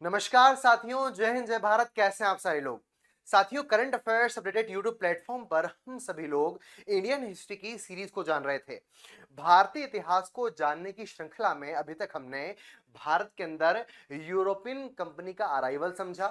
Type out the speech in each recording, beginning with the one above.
नमस्कार साथियों, जय हिंद जय भारत। कैसे हैं आप सारे लोग। साथियों, current affairs updated YouTube platform पर हम सभी लोग इंडियन हिस्ट्री की सीरीज को जान रहे थे। भारतीय इतिहास को जानने की श्रृंखला में अभी तक हमने भारत के अंदर यूरोपियन कंपनी का अराइवल समझा,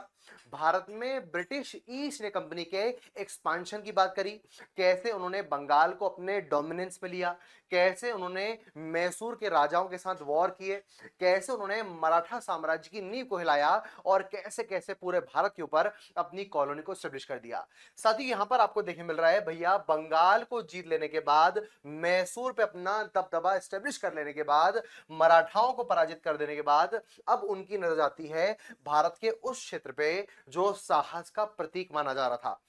भारत में ब्रिटिश ईस्ट इंडिया कंपनी के एक्सपांशन की बात करी, कैसे उन्होंने बंगाल को अपने डोमिनेंस में लिया, कैसे उन्होंने मैसूर के राजाओं के साथ वॉर किए, कैसे उन्होंने मराठा साम्राज्य की नींव को हिलाया और कैसे कैसे पूरे भारत के ऊपर अपनी कॉलोनी को स्टेब्लिश कर दिया। साथ ही यहां पर आपको देखने मिल रहा है भैया, बंगाल को जीत लेने के बाद, मैसूर पे अपना दबदबा स्टेब्लिश कर लेने के बाद, मराठाओं को पराजित कर देने के बाद अब उनकी नजर जाती है भारत के उस क्षेत्र पे जो साहस का प्रतीक माना जा रहा था।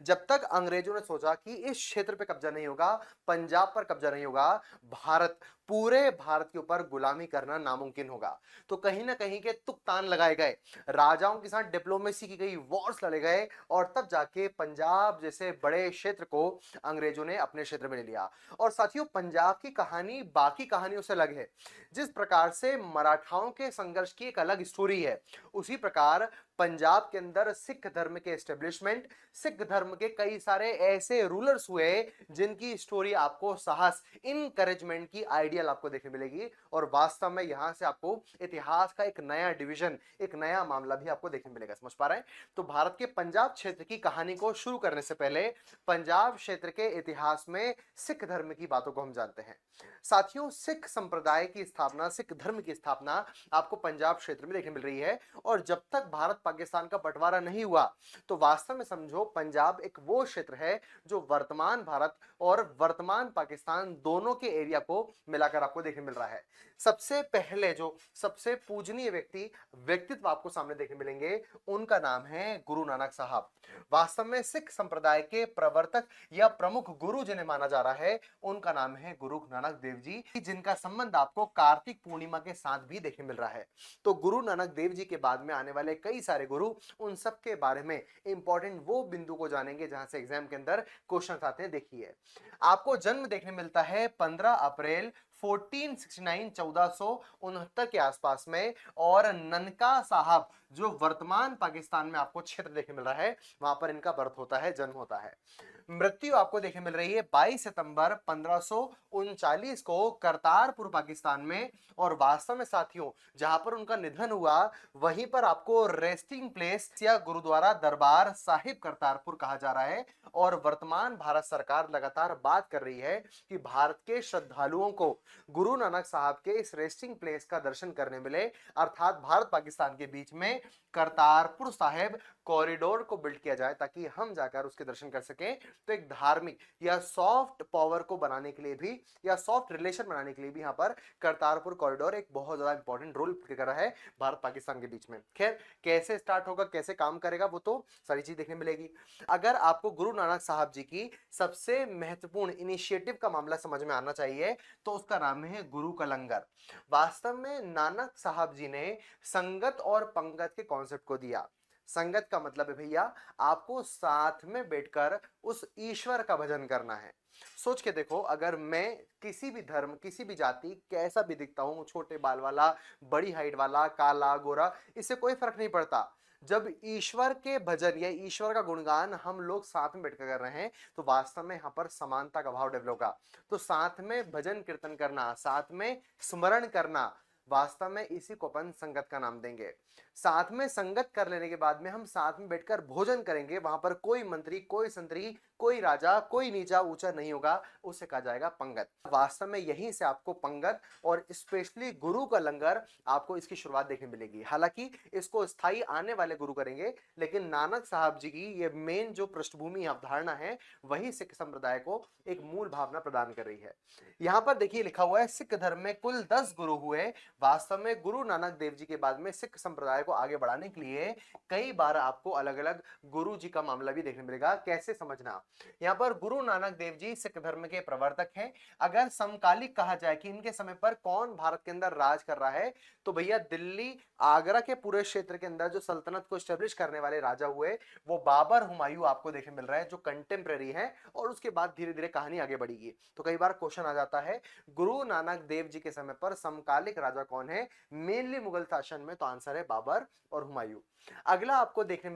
जब तक अंग्रेजों ने सोचा कि इस क्षेत्र पे कब्जा नहीं होगा, पंजाब पर कब्जा नहीं होगा, भारत पूरे भारत के ऊपर गुलामी करना नामुमकिन होगा, तो कहीं ना कहीं के तुकतान लगाए गए, राजाओं के साथ डिप्लोमेसी की गई, वॉर्स लड़े गए और तब जाके पंजाब जैसे बड़े क्षेत्र को अंग्रेजों ने अपने क्षेत्र में ले लिया। और साथियों, पंजाब की कहानी बाकी कहानियों से अलग है। जिस प्रकार से मराठाओं के संघर्ष की एक अलग स्टोरी है, उसी प्रकार पंजाब के अंदर सिख धर्म के एस्टेब्लिशमेंट, सिख धर्म के कई सारे ऐसे रूलर्स हुए जिनकी स्टोरी आपको साहस, इनकरेजमेंट की आइडियल आपको देखने मिलेगी। और वास्तव में यहां से आपको इतिहास का एक नया डिवीजन, एक नया मामला भी आपको देखने मिलेगा। समझ पा रहे हैं? तो भारत के पंजाब क्षेत्र की कहानी को शुरू करने से पहले पंजाब क्षेत्र के इतिहास में सिख धर्म की बातों को हम जानते हैं। साथियों, सिख संप्रदाय की स्थापना, सिख धर्म की स्थापना आपको पंजाब क्षेत्र में देखने मिल रही है। और जब तक भारत पाकिस्तान का बंटवारा नहीं हुआ, तो वास्तव में समझो पंजाब एक वो क्षेत्र है जो वर्तमान भारत और वर्तमान पाकिस्तान दोनों के एरिया को मिलाकर आपको देखने मिल रहा है। सबसे पहले जो सबसे पूजनीय व्यक्तित्व आपको सामने देखने मिलेंगे, उनका नाम है गुरु नानक साहब। वास्तव में सिख संप्रदाय के प्रवर्तक या प्रमुख गुरु जिन्हें माना जा रहा है, उनका नाम है गुरु नानक देव जी, जिनका संबंध आपको कार्तिक पूर्णिमा के साथ भी देखने मिल रहा है। तो गुरु नानक देव जी के बाद में आने वाले कई सारे गुरु, उन सब के बारे में इंपॉर्टेंट वो बिंदु को जानेंगे जहां से एग्जाम के अंदर क्वेश्चन आते हैं। देखिए, आपको जन्म देखने मिलता है 15 अप्रैल 1469 1469 के आसपास में, और ननका साहब जो वर्तमान पाकिस्तान में आपको क्षेत्र देखने मिल रहा है, वहां पर इनका बर्थ होता है, जन्म होता है। मृत्यु आपको देखने मिल रही है 22 सितंबर 1539 को करतारपुर पाकिस्तान में। और वास्तव में साथियों, जहां पर उनका निधन हुआ, वहीं पर आपको रेस्टिंग प्लेस या गुरुद्वारा दरबार साहिब करतारपुर कहा जा रहा है। और वर्तमान भारत सरकार लगातार बात कर रही है कि भारत के श्रद्धालुओं को गुरु नानक साहब के इस रेस्टिंग प्लेस का दर्शन करने मिले, अर्थात भारत पाकिस्तान के बीच में करतारपुर साहिब कॉरिडोर को बिल्ड किया जाए ताकि हम जाकर उसके दर्शन कर सकें। तो एक धार्मिक या सॉफ्ट पावर को बनाने के लिए भी, या सॉफ्ट रिलेशन बनाने के लिए भी, यहां पर करतारपुर कॉरिडोर एक बहुत ज्यादा इंपॉर्टेंट रोल प्ले कर रहा है भारत पाकिस्तान के बीच में। खैर, कैसे स्टार्ट होगा, कैसे काम करेगा, वो तो सारी चीज देखने मिलेगी। अगर आपको गुरु नानक साहब जी की सबसे महत्वपूर्ण इनिशिएटिव का मामला समझ में आना चाहिए, तो उसका नाम है गुरु का लंगर। वास्तव में नानक साहब जी ने संगत और पंगत के कॉन्सेप्ट को दिया। संगत का मतलब है भैया, आपको साथ में बैठकर उस ईश्वर का भजन करना है। सोच के देखो, अगर मैं किसी भी धर्म, किसी भी जाति, कैसा भी दिखता हूं, छोटे बाल वाला, बड़ी हाइट वाला, काला गोरा, इससे कोई फर्क नहीं पड़ता। जब ईश्वर के भजन या ईश्वर का गुणगान हम लोग साथ में बैठकर कर रहे हैं, तो वास्तव में यहां पर समानता का भाव डेवलप होगा। तो साथ में भजन कीर्तन करना, साथ में स्मरण करना, वास्तव में इसी को अपन संगत का नाम देंगे। साथ में संगत कर लेने के बाद में हम साथ में बैठकर भोजन करेंगे, वहां पर कोई मंत्री, कोई संतरी, कोई राजा, कोई नीचा ऊंचा नहीं होगा, उसे कहा जाएगा पंगत। वास्तव में यहीं से आपको पंगत और स्पेशली गुरु का लंगर, आपको इसकी शुरुआत देखने मिलेगी। हालांकि इसको स्थायी आने वाले गुरु करेंगे, लेकिन नानक साहब जी की ये मेन जो पृष्ठभूमि अवधारणा है, वही सिख संप्रदाय को एक मूल भावना प्रदान कर रही है। यहां पर देखिए लिखा हुआ है, सिख धर्म में कुल 10 गुरु हुए। वास्तव में गुरु नानक देव जी के बाद में सिख संप्रदाय को आगे बढ़ाने के लिए कई बार आपको अलग अलग गुरु जी का मामला भी देखने मिलेगा। कैसे समझना, यहां पर गुरु नानक देव जी सिख धर्म के प्रवर्तक हैं। अगर समकालिक कहा जाए कि इनके समय पर कौन भारत के अंदर राज कर रहा है, तो भैया दिल्ली, आगरा के पूरे क्षेत्र के अंदर जो सल्तनत को स्टेब्लिश करने वाले राजा हुए, वो बाबर, हुमायूं आपको देखने मिल रहा है, जो कंटेम्प्रेरी है। और उसके बाद धीरे धीरे कहानी आगे बढ़ेगी। तो कई बार क्वेश्चन आ जाता है, गुरु नानक देव जी के समय पर समकालिक राजा कौन है, मेनली मुगल शासन में, तो आंसर है बाबर बाबर और हुमायूं। अगले आपको देखने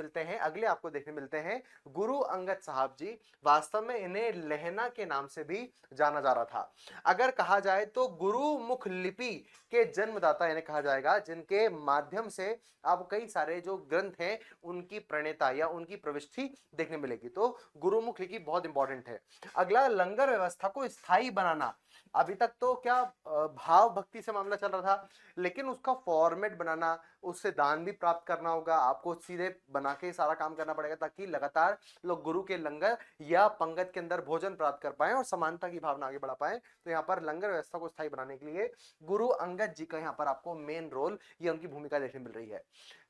मिलते हैं गुरु अंगद साहब जी। वास्तव में इन्हें लहना के नाम से भी जाना जा रहा था। अगर कहा जाए तो गुरुमुख लिपि के जन्मदाता इन्हें कहा जाएगा, जिनके माध्यम से आप कई सारे जो ग्रंथ हैं उनकी प्रणेता या उनकी प्रविष्टि देखने मिलेगी। तो गुरुमुख लिपि बहुत इंपॉर्टेंट है। अगला, लंगर व्यवस्था को स्थायी बनाना। अभी तक तो क्या भाव भक्ति से मामला चल रहा था, लेकिन उसका फॉर्मेट बनाना, उससे दान भी प्राप्त करना होगा, आपको सीधे बना के सारा काम करना पड़ेगा ताकि लगातार लोग गुरु के लंगर या पंगत के अंदर भोजन प्राप्त कर पाए और समानता की भावना आगे बढ़ा पाए। तो यहाँ पर लंगर व्यवस्था को स्थायी बनाने के लिए गुरु अंगद जी का यहाँ पर आपको मेन रोल या उनकी भूमिका देखने मिल रही है।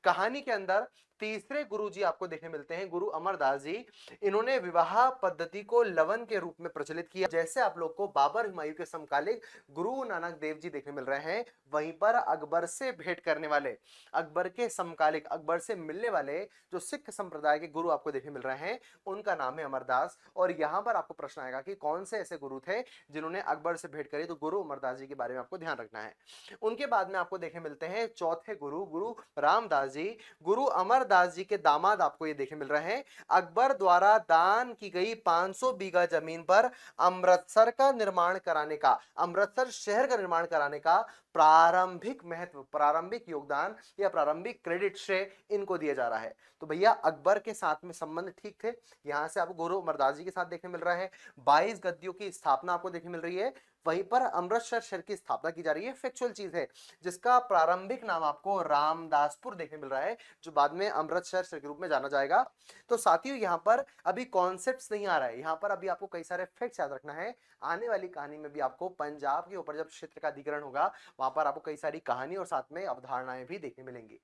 कहानी के अंदर तीसरे गुरु जी आपको देखने मिलते हैं गुरु अमरदास जी। इन्होंने विवाह पद्धति को लवन के रूप में प्रचलित किया। जैसे आप लोग को बाबर हुमायूं के समकालिक गुरु नानक देव जी देखने मिल रहे हैं, वहीं पर अकबर से भेंट करने वाले, अकबर के समकालिक, अकबर से मिलने वाले जो सिख संप्रदाय के गुरु आपको देखने मिल रहे हैं, उनका नाम है अमरदास। और यहां पर आपको प्रश्न आएगा कि कौन से ऐसे गुरु थे जिन्होंने अकबर से भेंट करी, तो गुरु अमरदास जी के बारे में आपको ध्यान रखना है। उनके बाद में आपको देखने मिलते हैं चौथे गुरु, गुरु रामदास जी। गुरु अमरदास जी के दामाद आपको ये देखने मिल रहे हैं। अकबर द्वारा दान की गई 500 बीघा जमीन पर अमृतसर का निर्माण कराने का, अमृतसर शहर का निर्माण कराने का प्रारंभिक महत्व, प्रारंभिक योगदान या प्रारंभिक क्रेडिट श्रेय इनको दिया जा रहा है। तो भैया अकबर के साथ में संबंध ठीक थे। यहां से आपको गुरु अमरदास जी के साथ देखने मिल रहा है। 22 गद्दियों की स्थापना आपको देखने मिल रही है। वहीं पर अमृतसर शहर की स्थापना की जा रही है। फैक्चुअल चीज है, जिसका प्रारंभिक नाम आपको रामदासपुर देखने मिल रहा है, जो बाद में अमृतसर शहर के रूप में जाना जाएगा। तो साथियों, यहाँ पर अभी कॉन्सेप्ट्स नहीं आ रहा है, यहाँ पर अभी आपको कई सारे फैक्ट्स याद रखना है। आने वाली कहानी में भी आपको पंजाब के ऊपर जब क्षेत्र का अधिग्रहण होगा, वहां पर आपको कई सारी कहानी और साथ में अवधारणाएं भी देखने मिलेंगी।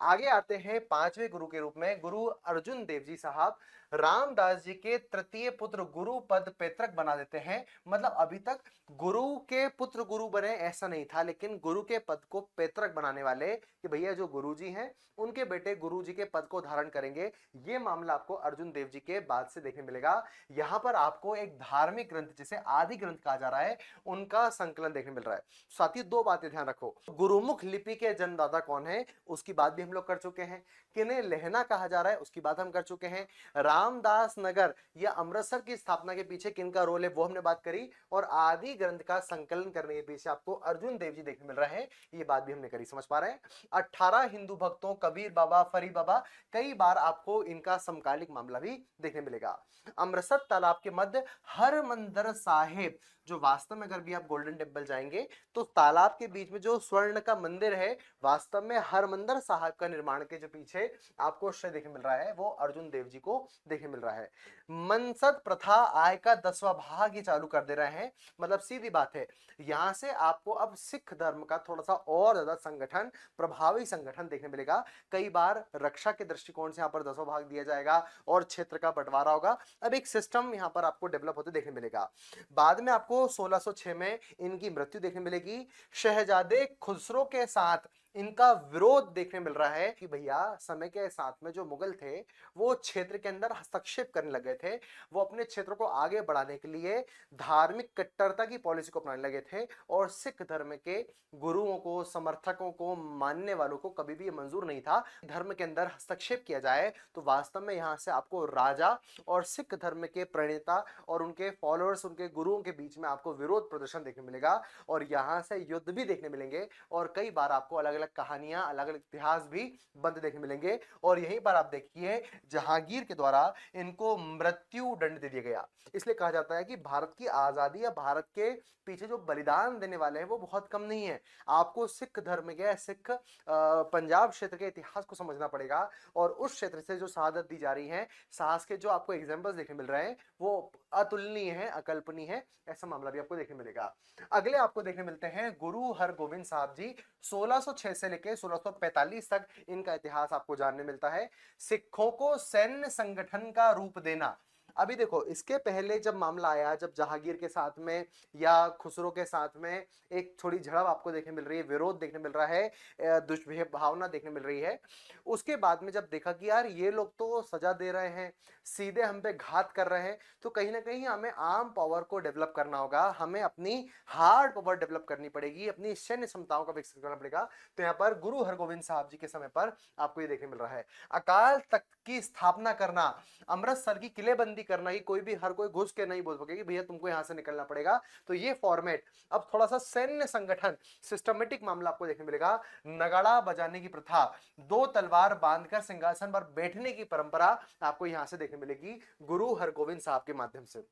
आगे आते हैं पांचवें गुरु के रूप में गुरु अर्जुन देव जी साहब। रामदास जी के तृतीय पुत्र गुरु पद पैतृक बना देते हैं। मतलब अभी तक गुरु के पुत्र गुरु बने ऐसा नहीं था, लेकिन गुरु के पद को पैतृक बनाने वाले कि भैया जो गुरु जी हैं उनके बेटे गुरु जी के पद को धारण करेंगे, ये मामला आपको अर्जुन देव जी के बाद से देखने मिलेगा। यहां पर आपको एक धार्मिक ग्रंथ जिसे आदि ग्रंथ कहा जा रहा है, उनका संकलन देखने मिल रहा है। साथ ही दो बातें ध्यान रखो, गुरुमुख लिपि के जन्मदाता कौन है उसकी बात भी हम लोग कर चुके हैं, किन्हें लहना कहा जा रहा है उसकी बात हम कर चुके हैं, रामदास नगर या अमृतसर की स्थापना के पीछे किनका रोल है वो हमने बात करी, और आदि ग्रंथ का संकलन करने के पीछे आपको अर्जुन देव जी देखने मिल रहे हैं, ये बात भी हमने करी। समझ पा रहे हैं? 18 हिंदू भक्तों कबीर बाबा, फरीद बाबा, कई बार आपको इनका समकालिक मामला भी देखने मिलेगा। अमृतसर तालाब के मध्य हरमंदिर साहिब, जो वास्तव में अगर भी आप गोल्डन टेम्पल जाएंगे तो तालाब के बीच में जो स्वर्ण का मंदिर है, वास्तव में हरमंदिर साहिब का निर्माण के जो पीछे आपको श्रेय देखने मिल रहा है, वो अर्जुन देव जी को देखने मिल रहा है। मनसद प्रथा आय का 10वां भाग ही चालू कर दे रहे हैं। मतलब सीधी बात है, यहां से आपको अब सिख धर्म का थोड़ा सा और ज्यादा संगठन, प्रभावी संगठन देखने मिलेगा। कई बार रक्षा के दृष्टिकोण से यहाँ पर 10वां भाग दिया जाएगा और क्षेत्र का बंटवारा होगा। अब एक सिस्टम यहाँ पर आपको डेवलप होते देखने मिलेगा। बाद में आपको 1606 में इनकी मृत्यु देखने मिलेगी। शहजादे खुसरो के साथ इनका विरोध देखने मिल रहा है कि भैया समय के साथ में जो मुगल थे वो क्षेत्र के अंदर हस्तक्षेप करने लगे थे, वो अपने क्षेत्र को आगे बढ़ाने के लिए धार्मिक कट्टरता की पॉलिसी को अपनाने लगे थे, और सिख धर्म के गुरुओं को, समर्थकों को, मानने वालों को कभी भी मंजूर नहीं था धर्म के अंदर हस्तक्षेप किया जाए। तो वास्तव में यहां से आपको राजा और सिख धर्म के प्रणेता और उनके फॉलोअर्स, उनके गुरुओं के बीच में आपको विरोध प्रदर्शन देखने मिलेगा, और यहां से युद्ध भी देखने मिलेंगे, और कई बार आपको अलग अलग कहानियां, अलग अलग इतिहास भी बनते देखने मिलेंगे। और यहीं पर आप देखिए जहांगीर के द्वारा इनको मृत्यु दंड दे दिया गया। इसलिए कहा जाता है कि भारत की आजादी या भारत के पीछे जो बलिदान देने वाले हैं वो बहुत कम नहीं है। आपको सिख धर्म के, सिख पंजाब क्षेत्र के इतिहास को समझना पड़ेगा, और उस क्षेत्र से जो शहादत दी जा रही है, साहस के जो आपको एग्जांपल्स देखने मिल रहे हैं, वो अतुलनीय है, अकल्पनीय है। ऐसा मामला भी आपको देखने मिलेगा। अगले आपको देखने मिलते हैं गुरु हरगोविंद साहब जी। 1606 से लेकर 1645 तक इनका इतिहास आपको जानने मिलता है। सिखों को सैन्य संगठन का रूप देना, अभी देखो, इसके पहले जब मामला आया, जब जहांगीर के साथ में या खुसरो के साथ में एक थोड़ी झड़प आपको देखने मिल रही है, विरोध देखने मिल रहा है, दुष्भावना देखने मिल रही है, उसके बाद में जब देखा कि यार ये लोग तो सजा दे रहे हैं, सीधे हम पे घात कर रहे हैं, तो कहीं ना कहीं हमें आर्म पावर को डेवलप करना होगा, हमें अपनी हार्ड पावर डेवलप करनी पड़ेगी, अपनी सैन्य क्षमताओं का विकसित करना पड़ेगा। तो यहाँ पर गुरु हरगोविंद साहब जी के समय पर आपको ये देखने मिल रहा है। अकाल तख्त की स्थापना करना, अमृतसर की किलेबंदी करना, कि कोई भी हर कोई घुस के नहीं बोल सके कि भैया तुमको यहां से निकलना पड़ेगा। तो ये फॉर्मेट, अब थोड़ा सा सैन्य संगठन, सिस्टमेटिक मामला आपको देखने मिलेगा। नगाड़ा बजाने की प्रथा, दो तलवार बांधकर सिंहासन पर बैठने की परंपरा आपको यहां से देखने मिलेगी गुरु हरगोविंद साहब के माध्यम से।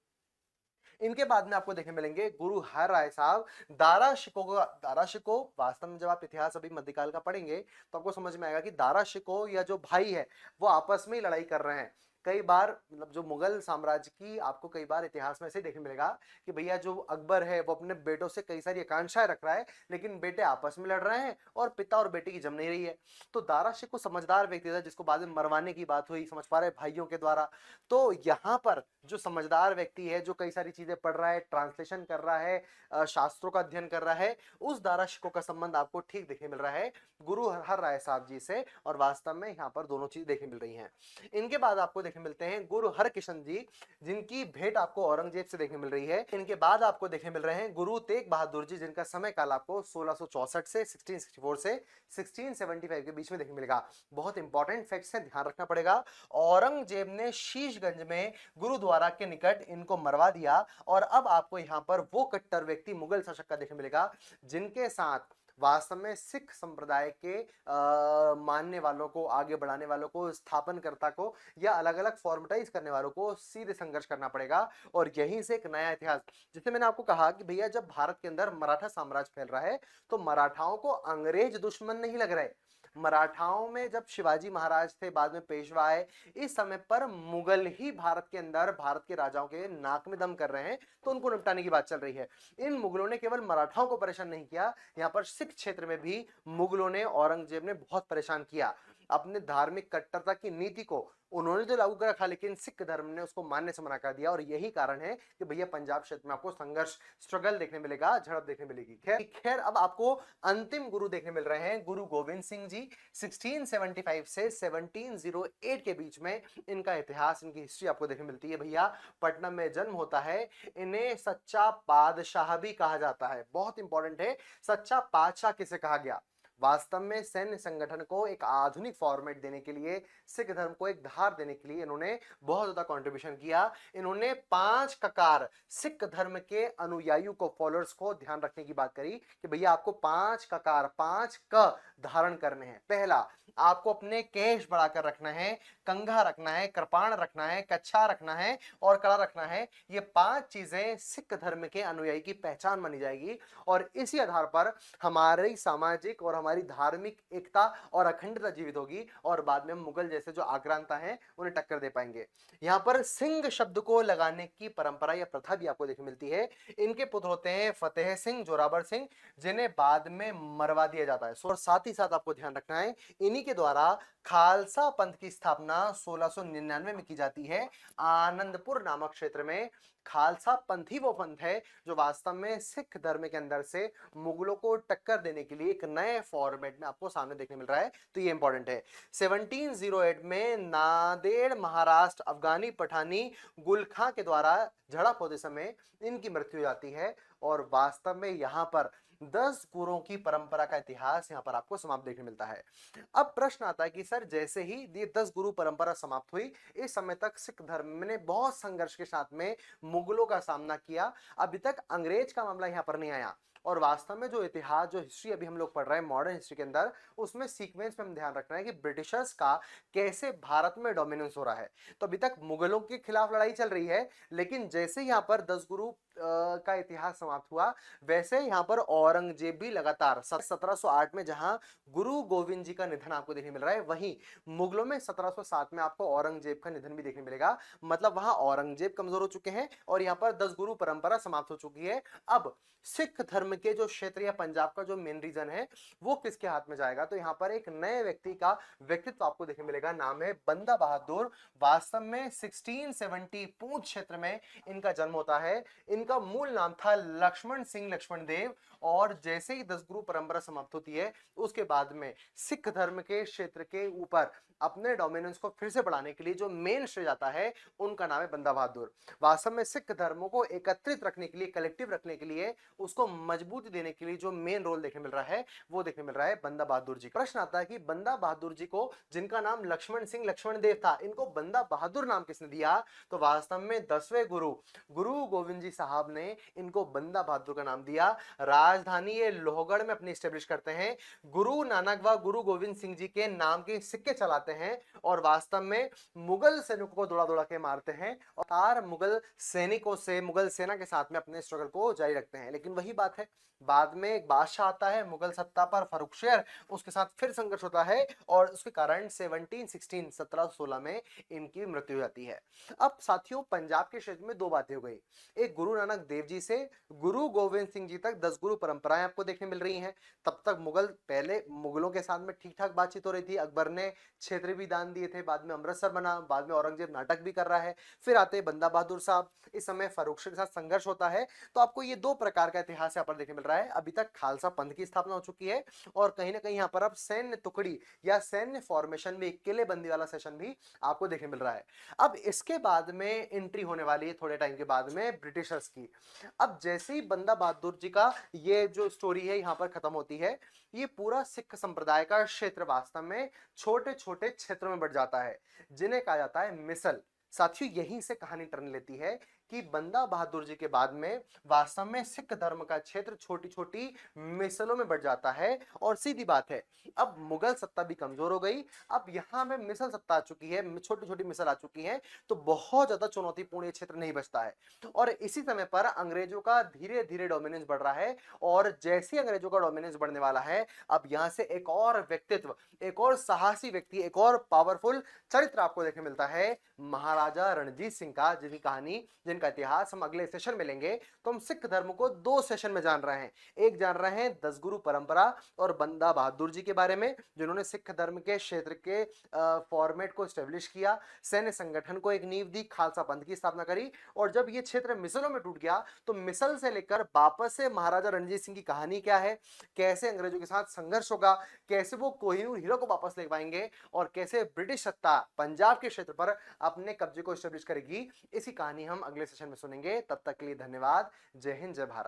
इनके बाद में आपको देखने मिलेंगे गुरु हर राय साहब। दारा शिको वास्तव में जब आप इतिहास अभी मध्यकाल का पढ़ेंगे तो आपको समझ में आएगा कि दारा शिको या जो भाई है वो आपस में ही लड़ाई कर रहे हैं। कई बार मतलब जो मुगल साम्राज्य की आपको कई बार इतिहास में ऐसे देखने मिलेगा कि भैया जो अकबर है वो अपने बेटों से कई सारी आकांक्षाएं रख रहा है, लेकिन बेटे आपस में लड़ रहे हैं और पिता और बेटे की जम नहीं रही है। तो दारा शिको समझदार व्यक्ति था, जिसको बाद में मरवाने की बात हुई, समझ पा रहे भाइयों के द्वारा। तो यहाँ पर जो समझदार व्यक्ति है, जो कई सारी चीजें पढ़ रहा है, ट्रांसलेशन कर रहा है, शास्त्रों का अध्ययन कर रहा है, उस दारा शिकोह का संबंध आपको ठीक देखने मिल रहा है गुरु हर राय साहब जी से। और वास्तव में यहाँ पर दोनों चीज देखने मिल रही हैं। इनके बाद आपको देखने मिलते हैं गुरु हरकिशन जी, जिनकी भेंट आपको औरंगजेब से देखने मिल रही है। इनके बाद आपको देखने मिल रहे हैं गुरु तेग बहादुर जी, जिनका समय काल आपको 1664 से 1664 से 1675 के बीच में देखने मिलेगा। बहुत इंपॉर्टेंट फैक्ट्स हैं, ध्यान रखना पड़ेगा। औरंगजेब ने शीशगंज में गुरुद्वारा के निकट इनको मरवा दिया। और अब आपको यहां पर वो कट्टर व्यक्ति मुगल शासक का देखने मिलेगा जिनके साथ वास्तव में सिख संप्रदाय के मानने वालों को, आगे बढ़ाने वालों को, स्थापनकर्ता को या अलग अलग फॉर्मेटाइज करने वालों को सीधे संघर्ष करना पड़ेगा। और यहीं से एक नया इतिहास, जैसे मैंने आपको कहा कि भैया जब भारत के अंदर मराठा साम्राज्य फैल रहा है तो मराठाओं को अंग्रेज दुश्मन नहीं लग रहे। मराठाओं में जब शिवाजी महाराज थे, बाद में पेशवा आए, इस समय पर मुगल ही भारत के अंदर भारत के राजाओं के नाक में दम कर रहे हैं, तो उनको निपटाने की बात चल रही है। इन मुगलों ने केवल मराठाओं को परेशान नहीं किया, यहाँ पर सिख क्षेत्र में भी मुगलों ने, औरंगजेब ने बहुत परेशान किया। अपने धार्मिक कट्टरता की नीति को उन्होंने तो लागू कर रखा, लेकिन सिख धर्म ने उसको मानने से मना कर दिया। और यही कारण है कि भैया पंजाब क्षेत्र में आपको संघर्ष, स्ट्रगल देखने मिलेगा, झड़प देखने मिलेगी। खैर खैर अब आपको अंतिम गुरु देखने मिल रहे हैं गुरु गोविंद सिंह जी। 1675 से 1708 के बीच में इनका इतिहास, इनकी हिस्ट्री आपको देखने मिलती है। भैया पटना में जन्म होता है। इन्हें सच्चा बादशाह भी कहा जाता है। बहुत इंपॉर्टेंट है, सच्चा बादशाह किसे कहा गया। वास्तव में सैन्य संगठन को एक आधुनिक फॉर्मेट देने के लिए, सिख धर्म को एक धार देने के लिए इन्होंने बहुत ज्यादा कंट्रीब्यूशन किया। इन्होंने 5 ककार सिख धर्म के अनुयायियों को, फॉलोअर्स को ध्यान रखने की बात करी कि भैया आपको 5 ककार, 5 क धारण करने हैं। पहला, आपको अपने केश बढ़ाकर रखना है, कंघा रखना है, कृपाण रखना है, कच्छा रखना है और कड़ा रखना है। ये 5 चीजें सिख धर्म के अनुयायी की पहचान मानी जाएगी। और इसी आधार पर हमारी सामाजिक और हमारी धार्मिक एकता और अखंडता जीवित होगी, और बाद में मुगल जैसे जो आक्रांता हैं उन्हें टक्कर दे पाएंगे। यहाँ पर सिंह शब्द को लगाने की परंपरा या प्रथा भी आपको देखने मिलती है। इनके पुत्र होते हैं फतेह सिंह, जोरावर सिंह, जिन्हें बाद में मरवा दिया जाता है। और साथ ही साथ आपको ध्यान रखना है, इन्हीं के द्वारा खालसा पंथ की स्थापना 1699 में की जाती है। आनंदपुर नामक क्षेत्र में खालसा पंथ ही वो पंथ है जो वास्तव में सिख धर्म के अंदर से मुगलों को टक्कर देने के लिए एक नए फॉर्मेट में आपको सामने देखने मिल रहा है। तो ये इंपॉर्टेंट है। 1708 में नांदेड़ महाराष्ट्र अफगानी पठानी गुल खां के द्वारा झड़प होते समय इनकी मृत्यु हो जाती है। और वास्तव में यहां पर 10 गुरुओं की परंपरा का इतिहास यहां पर आपको समाप्त देखने मिलता है। अब प्रश्न आता है कि सर जैसे ही ये 10 गुरु परंपरा समाप्त हुई, इस समय तक सिख धर्म ने बहुत संघर्ष के साथ में मुगलों का सामना किया, अभी तक अंग्रेज का मामला यहां पर नहीं आया। और वास्तव में जो इतिहास, जो हिस्ट्री अभी हम लोग पढ़ रहे हैं मॉडर्न हिस्ट्री के अंदर, उसमें सीक्वेंस में हम ध्यान रखना है कि ब्रिटिशर्स का कैसे भारत में डोमिनेंस हो रहा है। तो अभी तक मुगलों के खिलाफ लड़ाई चल रही है, लेकिन जैसे यहाँ पर 10 गुरु का इतिहास समाप्त हुआ, वैसे यहाँ पर औरंगजेब भी लगातार 1708 में जहां गुरु गोविंद जी का निधन आपको देखने मिल रहा है, वहीं मुगलों में 1707 में आपको औरंगजेब का निधन भी देखने मिलेगा। मतलब वहां औरंगजेब कमजोर हो चुके हैं और यहाँ पर 10 गुरु परंपरा समाप्त हो चुकी है। अब सिख धर्म के जो क्षेत्र या पंजाब का जो मेन रीजन है वो किसके हाथ में जाएगा? तो यहाँ पर एक नए व्यक्ति का व्यक्तित्व आपको देखने मिलेगा, नाम है बंदा बहादुर। वास्तव में 1670 पूंछ क्षेत्र में इनका जन्म होता है। इनका मूल नाम था लक्ष्मण सिंह लक्ष्मण देव। और जैसे ही 10 गुरु परंपरा समाप्त होती है उसके बाद में सिख धर्म के क्षेत्र के ऊपर अपने डोमिनेंस को फिर से बढ़ाने के लिए जो मेन श्रेय जाता है उनका नाम है बंदा बहादुर। वास्तव में सिख धर्मों को एकत्रित रखने के लिए, कलेक्टिव रखने के लिए, उसको मजबूती देने के लिए जो मेन रोल देखने मिल रहा है वो देखने मिल रहा है बंदा बहादुर जी। प्रश्न आता है कि बंदा बहादुर जी को, जिनका नाम लक्ष्मण सिंह लक्ष्मण देव था, इनको बंदा बहादुर नाम किसने दिया? तो वास्तव में 10वें गुरु गुरु गोविंद जी साहब ने इनको बंदा बहादुर का नाम दिया। राजधानी ये लोहगढ़ में अपनी स्टेब्लिश करते हैं। गुरु नानक व गुरु गोविंद सिंह जी के नाम के सिक्के चलाते हैं और वास्तव में मुगल सैनिकों को दौड़ा दौड़ा के मारते हैं और मुगल सैनिकों से, मुगल सेना के साथ में अपने स्ट्रगल को जारी रखते हैं। लेकिन वही बात है, बाद में एक बादशाह आता है मुगल सत्ता पर, फर्रुखशेर, उसके साथ फिर संघर्ष होता है और उसके कारण 1716 में इनकी मृत्यु हो जाती है। अब साथियों, पंजाब के क्षेत्र में दो बातें हो गई। एक गुरु नानक देव जी से गुरु गोविंद सिंह जी तक 10 गुरु परंपराएं आपको देखने मिल रही हैं। तब तक मुगल, पहले मुगलों के साथ में ठीक ठाक बातचीत हो रही थी, अकबर ने क्षेत्र भी दान दिए थे, बाद में अमृतसर बना, बाद में औरंगजेब नाटक भी कर रहा है, फिर आते बंदा बहादुर साहब, इस समय फर्रुखशेर के साथ संघर्ष होता है। तो आपको ये दो प्रकार का इतिहास यहाँ पर देखने मिल रहा है। अभी तक खालसा पंथ की स्थापना हो चुकी है और कहीं ना कहीं यहाँ पर अब सैन्य टुकड़ी या सैन्य फॉर्मेशन में किलेबंदी वाला सेशन भी आपको देखने मिल रहा है। अब इसके बाद में एंट्री होने वाली है थोड़े टाइम के बाद में ब्रिटिशर्स की। अब जैसे ही बंदा बहादुर जी का ये जो स्टोरी है यहाँ पर खत्म होती है, ये पूरा सिख संप्रदाय का क्षेत्र वास्तव में छोटे छोटे क्षेत्रों में बढ़ जाता है, जिन्हें कहा जाता है मिसल। साथियों, यहीं से कहानी टर्न लेती है कि बंदा बहादुर जी के बाद में वास्तव में सिख धर्म का क्षेत्र छोटी छोटी मिसलों में बढ़ जाता है। और सीधी बात है, अब मुगल सत्ता भी कमजोर हो गई, अब यहां में मिसल सत्ता आ चुकी है, छोटी छोटी मिसल आ चुकी है, तो बहुत ज्यादा चुनौतीपूर्ण ये क्षेत्र नहीं बचता है। और इसी समय पर अंग्रेजों का धीरे धीरे डोमिनेंस बढ़ रहा है। और जैसे ही अंग्रेजों का डोमिनेंस बढ़ने वाला है, अब यहां से एक और व्यक्तित्व, एक और साहसी व्यक्ति, एक और पावरफुल चरित्र आपको देखने मिलता है, महाराजा रणजीत सिंह का, जिनकी कहानी, जिनका इतिहास हम अगले सेशन में लेंगे। तो हम सिख धर्म को दो सेशन में जान रहे हैं। एक जान रहे हैं 10 गुरु परंपरा और बंदा बहादुर जी के बारे में, जिन्होंने सिख धर्म के क्षेत्र के फॉर्मेट को स्टेब्लिश किया, सैन्य संगठन को एक नींव दी, खालसा पंथ की स्थापना करी। और जब ये क्षेत्र मिसलों में टूट गया तो मिसल से लेकर वापस से महाराजा रणजीत सिंह की कहानी क्या है, कैसे अंग्रेजों के साथ संघर्ष होगा, कैसे वो कोहिनूर हीरो को वापस ले पाएंगे और कैसे ब्रिटिश सत्ता पंजाब के क्षेत्र पर अपने कब्जे को स्टेब्लिश करेगी, इसी कहानी हम अगले सेशन में सुनेंगे। तब तक के लिए धन्यवाद। जय हिंद, जय भारत।